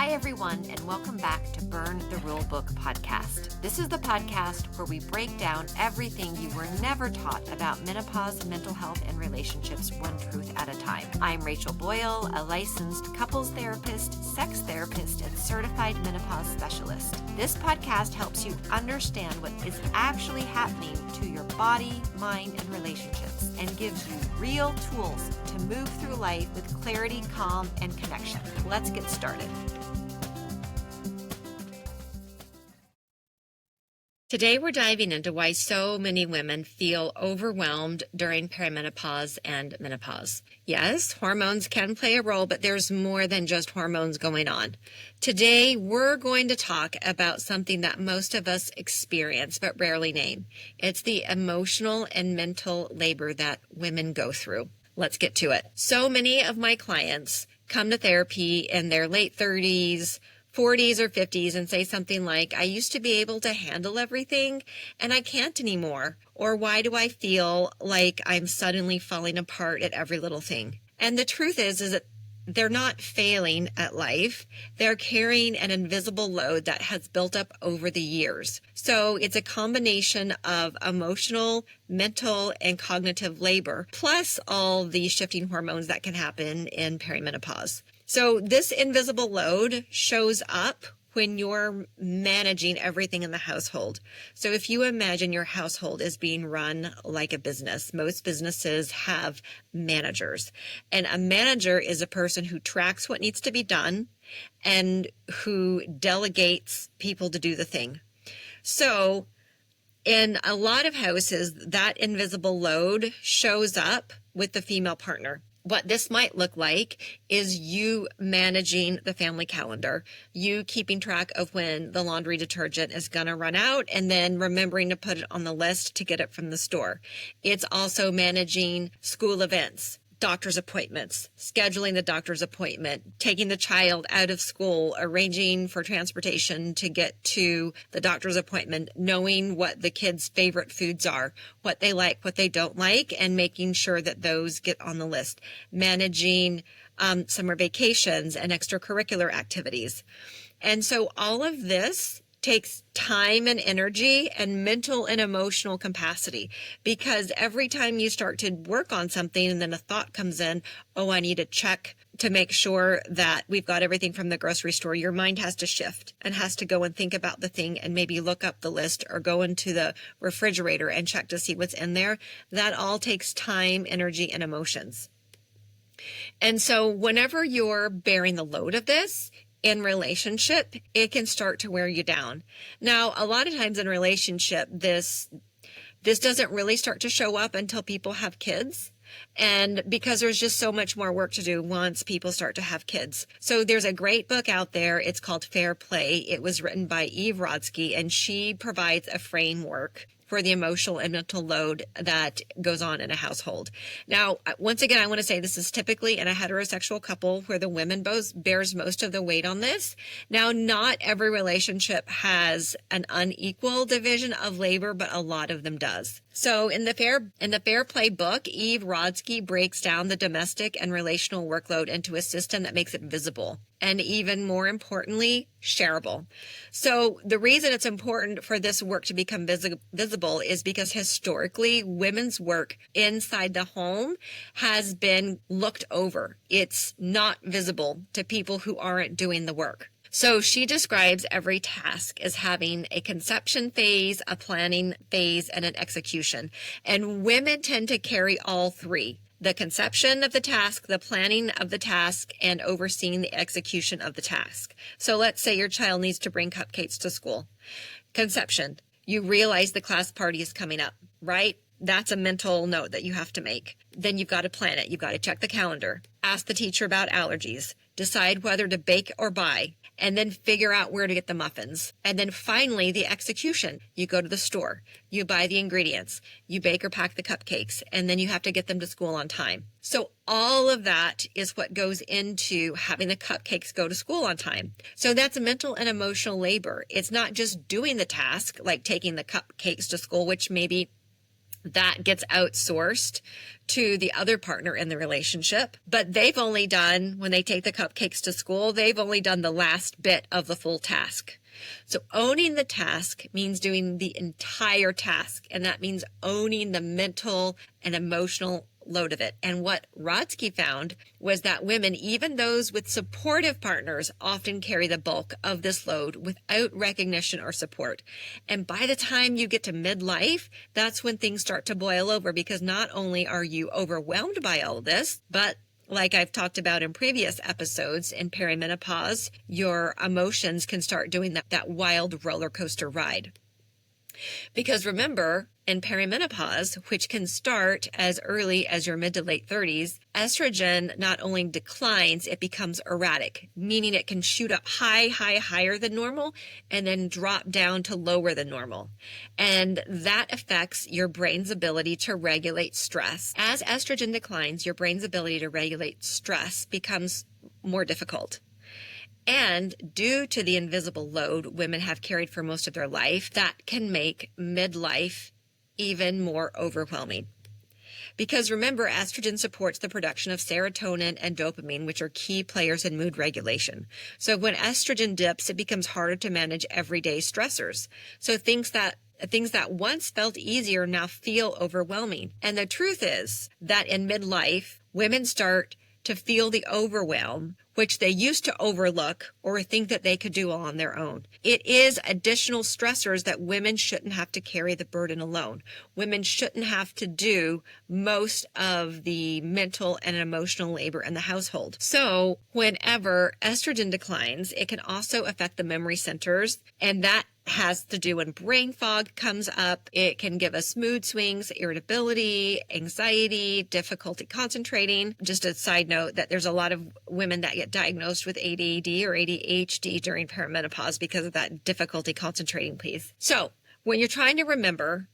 Hi, everyone, and welcome back to Burn the Rulebook podcast. This is the podcast where we break down everything you were never taught about menopause, mental health, and relationships one truth at a time. I'm Rachel Boyle, a licensed couples therapist, sex therapist, and certified menopause specialist. This podcast helps you understand what is actually happening to your body, mind, and relationships, and gives you real tools to move through life with clarity, calm, and connection. Let's get started. Today, we're diving into why so many women feel overwhelmed during perimenopause and menopause. Yes, hormones can play a role, but there's more than just hormones going on. Today, we're going to talk about something that most of us experience but rarely name. It's the emotional and mental labor that women go through. Let's get to it. So many of my clients come to therapy in their late 30s, 40s or 50s and say something like, I used to be able to handle everything and I can't anymore. Or why do I feel like I'm suddenly falling apart at every little thing? And the truth is that they're not failing at life. They're carrying an invisible load that has built up over the years. So it's a combination of emotional, mental, and cognitive labor, plus all the shifting hormones that can happen in perimenopause. So this invisible load shows up when you're managing everything in the household. So if you imagine your household is being run like a business, most businesses have managers. And a manager is a person who tracks what needs to be done and who delegates people to do the thing. So in a lot of houses, that invisible load shows up with the female partner. What this might look like is you managing the family calendar, you keeping track of when the laundry detergent is going to run out, and then remembering to put it on the list to get it from the store. It's also managing school events, doctor's appointments, scheduling the doctor's appointment, taking the child out of school, arranging for transportation to get to the doctor's appointment, knowing what the kids' favorite foods are, what they like, what they don't like, and making sure that those get on the list, managing summer vacations and extracurricular activities. And so all of this takes time and energy and mental and emotional capacity, because every time you start to work on something and then a thought comes in, oh, I need to check to make sure that we've got everything from the grocery store, your mind has to shift and has to go and think about the thing and maybe look up the list or go into the refrigerator and check to see what's in there. That all takes time, energy, and emotions. And so whenever you're bearing the load of this, in relationship, it can start to wear you down. Now, a lot of times in relationship, this doesn't really start to show up until people have kids. And because there's just so much more work to do once people start to have kids. So there's a great book out there. It's called Fair Play. It was written by Eve Rodsky, and she provides a framework for the emotional and mental load that goes on in a household. Now, once again, I want to say this is typically in a heterosexual couple where the woman both bears most of the weight on this. Now, not every relationship has an unequal division of labor, but a lot of them does. So in the Fair Play book, Eve Rodsky breaks down the domestic and relational workload into a system that makes it visible and, even more importantly, shareable. So the reason it's important for this work to become visible is because historically, women's work inside the home has been looked over. It's not visible to people who aren't doing the work. So she describes every task as having a conception phase, a planning phase, and an execution. And women tend to carry all three: the conception of the task, the planning of the task, and overseeing the execution of the task. So let's say your child needs to bring cupcakes to school. Conception, you realize the class party is coming up, right? That's a mental note that you have to make. Then you've got to plan it. You've got to check the calendar, ask the teacher about allergies, decide whether to bake or buy, and then figure out where to get the muffins. And then finally, the execution. You go to the store, you buy the ingredients, you bake or pack the cupcakes, and then you have to get them to school on time. So all of that is what goes into having the cupcakes go to school on time. So that's mental and emotional labor. It's not just doing the task, like taking the cupcakes to school, which maybe that gets outsourced to the other partner in the relationship, but they've only done, when they take the cupcakes to school, they've only done the last bit of the full task. So owning the task means doing the entire task, and that means owning the mental and emotional load of it. And what Rodsky found was that women, even those with supportive partners, often carry the bulk of this load without recognition or support. And by the time you get to midlife, that's when things start to boil over, because not only are you overwhelmed by all this, but like I've talked about in previous episodes, in perimenopause, your emotions can start doing that wild roller coaster ride. Because remember, in perimenopause, which can start as early as your mid to late 30s, estrogen not only declines, it becomes erratic, meaning it can shoot up higher than normal and then drop down to lower than normal. And that affects your brain's ability to regulate stress. As estrogen declines, your brain's ability to regulate stress becomes more difficult. And due to the invisible load women have carried for most of their life, that can make midlife even more overwhelming. Because remember, estrogen supports the production of serotonin and dopamine, which are key players in mood regulation. So when estrogen dips, it becomes harder to manage everyday stressors. So things that once felt easier now feel overwhelming. And the truth is that in midlife, women start to feel the overwhelm, which they used to overlook or think that they could do all on their own. It is additional stressors that women shouldn't have to carry the burden alone. Women shouldn't have to do most of the mental and emotional labor in the household. So whenever estrogen declines, it can also affect the memory centers, and that has to do when brain fog comes up. It can give us mood swings, irritability, anxiety, difficulty concentrating. Just a side note that there's a lot of women that get diagnosed with ADD or ADHD during perimenopause because of that difficulty concentrating piece. So when you're trying to remember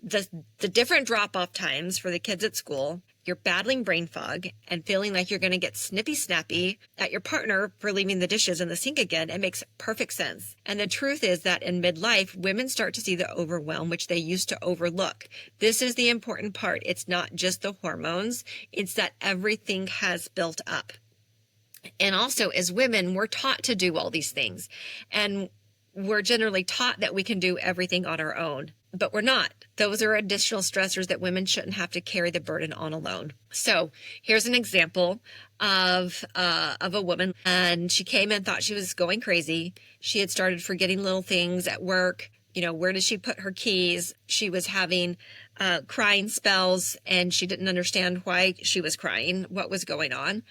the different drop-off times for the kids at school, you're battling brain fog and feeling like you're going to get snappy at your partner for leaving the dishes in the sink again, it makes perfect sense. And the truth is that in midlife, women start to see the overwhelm, which they used to overlook. This is the important part. It's not just the hormones. It's that everything has built up. And also, as women, we're taught to do all these things. And we're generally taught that we can do everything on our own, but we're not. Those are additional stressors that women shouldn't have to carry the burden on alone. So here's an example of a woman, and she came in, thought she was going crazy. She had started forgetting little things at work. Where did she put her keys? She was having crying spells, and she didn't understand why she was crying, what was going on.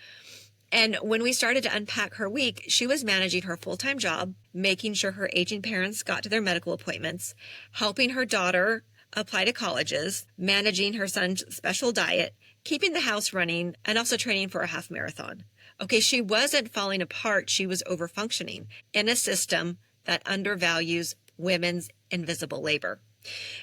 And when we started to unpack her week, she was managing her full-time job, making sure her aging parents got to their medical appointments, helping her daughter apply to colleges, managing her son's special diet, keeping the house running, and also training for a half marathon. Okay, she wasn't falling apart. She was overfunctioning in a system that undervalues women's invisible labor.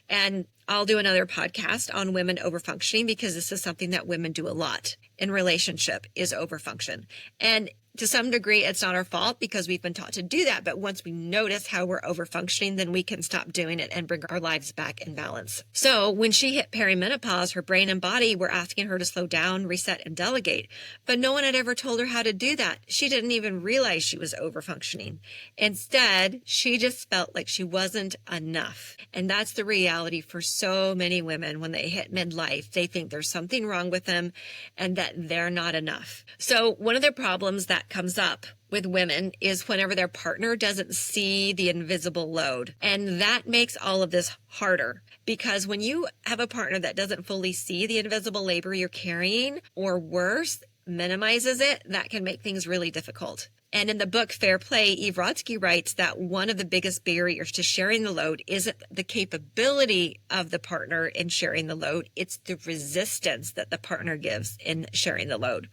And I'll do another podcast on women overfunctioning, because this is something that women do a lot in relationship, is overfunction. And to some degree, it's not our fault because we've been taught to do that. But once we notice how we're overfunctioning, then we can stop doing it and bring our lives back in balance. So when she hit perimenopause, her brain and body were asking her to slow down, reset, and delegate. But no one had ever told her how to do that. She didn't even realize she was overfunctioning. Instead, she just felt like she wasn't enough. And that's the reality for so many women. When they hit midlife, they think there's something wrong with them and that they're not enough. So one of the problems that comes up with women is whenever their partner doesn't see the invisible load. And that makes all of this harder, because when you have a partner that doesn't fully see the invisible labor you're carrying, or worse, minimizes it, that can make things really difficult. And in the book Fair Play, Eve Rodsky writes that one of the biggest barriers to sharing the load isn't the capability of the partner in sharing the load, it's the resistance that the partner gives in sharing the load.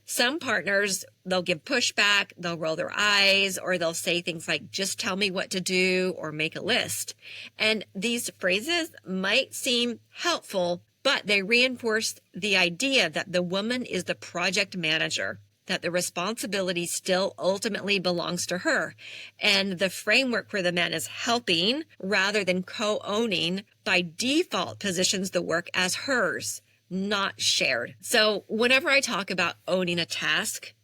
Some partners, they'll give pushback, they'll roll their eyes, or they'll say things like, just tell me what to do, or make a list. And these phrases might seem helpful, but they reinforce the idea that the woman is the project manager, that the responsibility still ultimately belongs to her. And the framework where the man is helping rather than co-owning by default positions the work as hers, not shared. So whenever I talk about owning a task,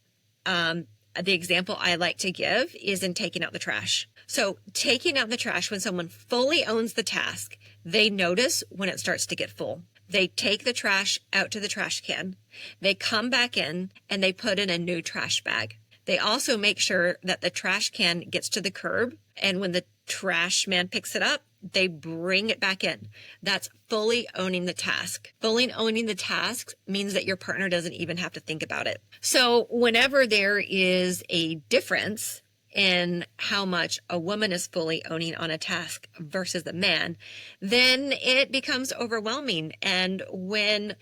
the example I like to give is in taking out the trash. So taking out the trash, when someone fully owns the task, they notice when it starts to get full. They take the trash out to the trash can. They come back in and they put in a new trash bag. They also make sure that the trash can gets to the curb. And when the trash man picks it up, they bring it back in. That's fully owning the task. Fully owning the task means that your partner doesn't even have to think about it. So whenever there is a difference in how much a woman is fully owning on a task versus the man, then it becomes overwhelming. And when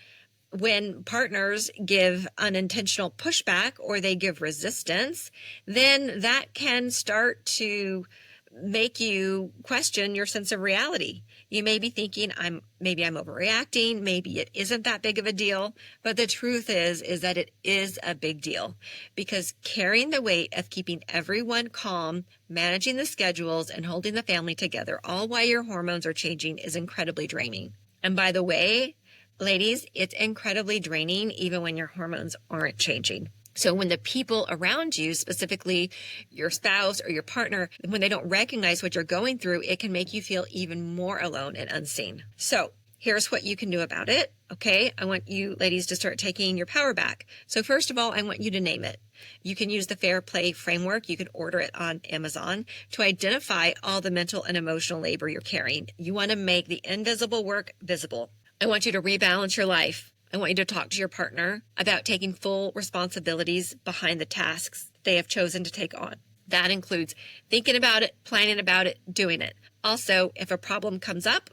partners give unintentional pushback or they give resistance, then that can start to make you question your sense of reality. You may be thinking, maybe I'm overreacting, maybe it isn't that big of a deal, but the truth is that it is a big deal, because carrying the weight of keeping everyone calm, managing the schedules, and holding the family together, all while your hormones are changing, is incredibly draining. And by the way, ladies, it's incredibly draining even when your hormones aren't changing. So when the people around you, specifically your spouse or your partner, when they don't recognize what you're going through, it can make you feel even more alone and unseen. So here's what you can do about it. Okay, I want you ladies to start taking your power back. So first of all, I want you to name it. You can use the Fair Play framework. You can order it on Amazon to identify all the mental and emotional labor you're carrying. You want to make the invisible work visible. I want you to rebalance your life. I want you to talk to your partner about taking full responsibilities behind the tasks they have chosen to take on. That includes thinking about it, planning about it, doing it. Also, if a problem comes up,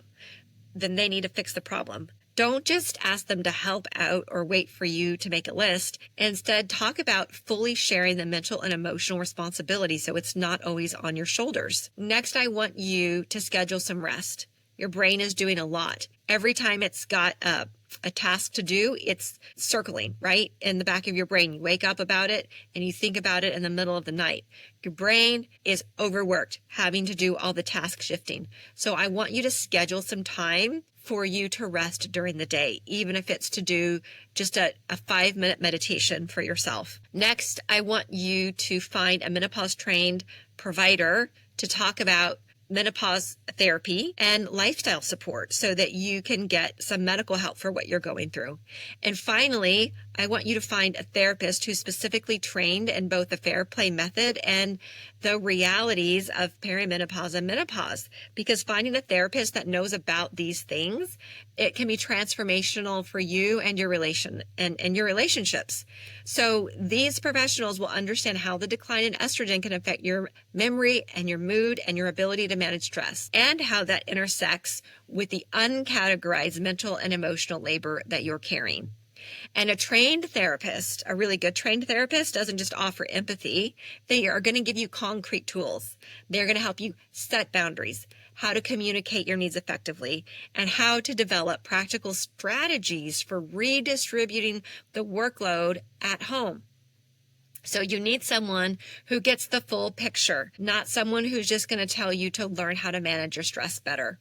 then they need to fix the problem. Don't just ask them to help out or wait for you to make a list. Instead, talk about fully sharing the mental and emotional responsibility so it's not always on your shoulders. Next, I want you to schedule some rest. Your brain is doing a lot. Every time it's got a task to do, it's circling right in the back of your brain. You wake up about it and you think about it in the middle of the night. Your brain is overworked, having to do all the task shifting. So I want you to schedule some time for you to rest during the day, even if it's to do just a 5-minute meditation for yourself. Next, I want you to find a menopause trained provider to talk about menopause therapy and lifestyle support so that you can get some medical help for what you're going through. And finally, I want you to find a therapist who's specifically trained in both the Fair Play method and the realities of perimenopause and menopause, because finding a therapist that knows about these things, it can be transformational for you and your your relationships. So these professionals will understand how the decline in estrogen can affect your memory and your mood and your ability to manage stress, and how that intersects with the uncategorized mental and emotional labor that you're carrying. And a trained therapist, a really good trained therapist, doesn't just offer empathy. They are going to give you concrete tools. They're going to help you set boundaries, how to communicate your needs effectively, and how to develop practical strategies for redistributing the workload at home. So you need someone who gets the full picture, not someone who's just going to tell you to learn how to manage your stress better,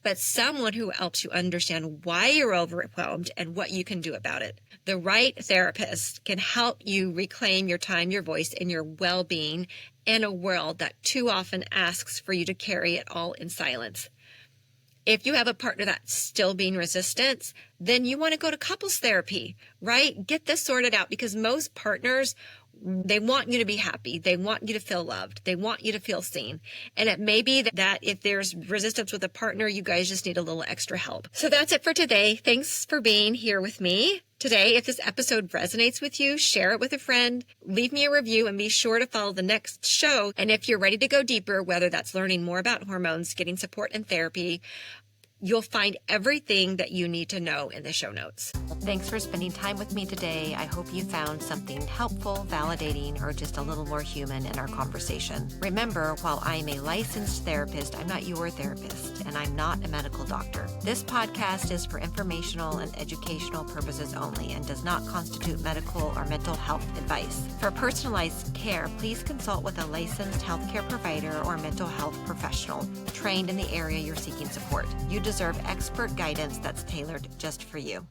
but someone who helps you understand why you're overwhelmed and what you can do about it. The right therapist can help you reclaim your time, your voice, and your well-being in a world that too often asks for you to carry it all in silence. If you have a partner that's still being resistant, then you want to go to couples therapy, right? Get this sorted out, because most partners, they want you to be happy. They want you to feel loved. They want you to feel seen. And it may be that if there's resistance with a partner, you guys just need a little extra help. So that's it for today. Thanks for being here with me today. If this episode resonates with you, share it with a friend, leave me a review, and be sure to follow the next show. And if you're ready to go deeper, whether that's learning more about hormones, getting support and therapy, You'll find everything that you need to know in the show notes. Thanks for spending time with me today. I hope you found something helpful, validating, or just a little more human in our conversation. Remember, while I'm a licensed therapist, I'm not your therapist, and I'm not a medical doctor. This podcast is for informational and educational purposes only and does not constitute medical or mental health advice. For personalized care, please consult with a licensed healthcare provider or mental health professional trained in the area you're seeking support. You deserve expert guidance that's tailored just for you.